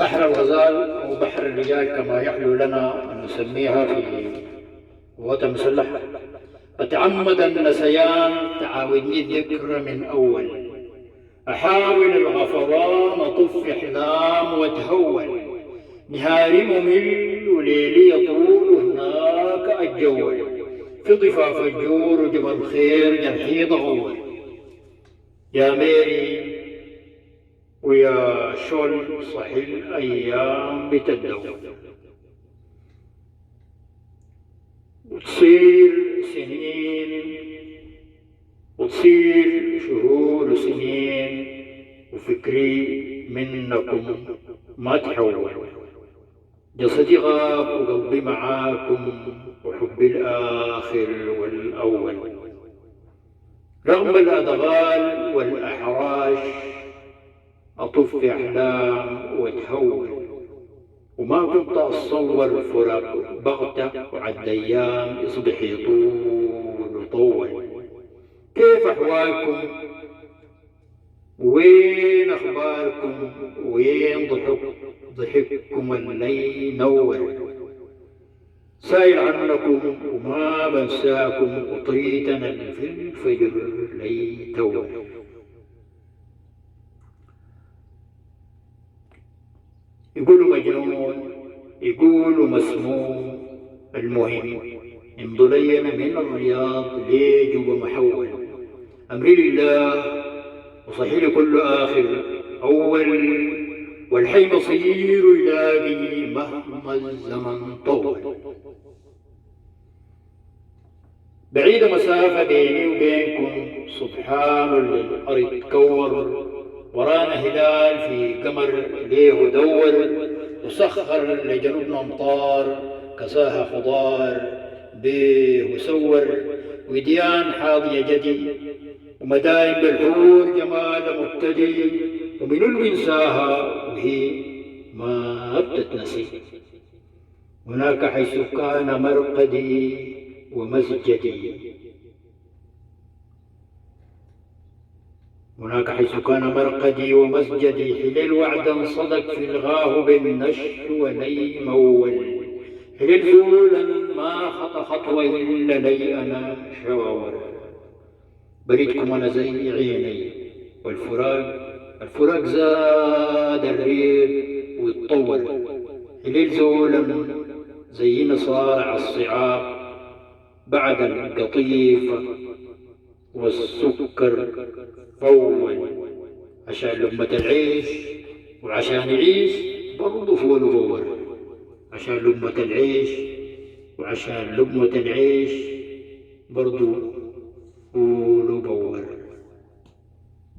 بحر الغزال أو بحر الرجال كما يحلو لنا أن نسميها في القوات المسلحة. أتعمد النسيان تعاودني الذكر من أول، أحاول الغفران أطف إحلام وأتهول، نهاري ممل وليلي يطول هناك أتجول، في ضفاف الجور وجبل خير جرحي ضغول. يا ميري ويا شول صحي الأيام بتدور، وتصير سنين وتصير شهور وسنين، وفكري منكم ما تحول. جسدي غاب وقلبي معاكم، وحبي الآخر والأول. رغم الأدغال والأحراش أطف أحلام وأتهول، وما كنت أتصور فراق بغتة وعد أيام يصبح يطول وطول. كيف أحوالكم؟ وين أخباركم؟ وين ضحككم اللي نور؟ سائل عنكم وما بنساكم، وطريتنا في الفجر لي تور. يقولوا مجنون، يقولوا مسموم، المهم انضلينا من الرياض ليه جوا محول. أمري لله وصحي لكل آخر أول، والحي مصير يلاقي مهما الزمن طول. بعيدة مسافة بيني وبينكم، سبحان الأرض تكور، ورانا هلال في قمر ليه دور، وسخر لجنوبنا أمطار كساها خضار بيه وسور، وديان حاضية جدي، ومداين بالحور جمال مبتدي، ومن اللي بنساها وهي ما بتتنسي. هناك حيث كان مرقدي ومسجدي، هناك حيث كان مرقدي ومسجدي، حليل وعدا صدق في الغاه بالنش ولي مول، حليل زولا ما خطى خطوة إلا لي أنا شاور. بريدكم أنا زي عيني، والفراق زاد الريد ويتطور، حليل زولا زي نصارع الصعاب بعد القطيفة والسكر فول، عشان لقمة العيش وعشان يعيش برضه فول وفور، عشان لقمة العيش وعشان لقمة العيش برضه فول وفور.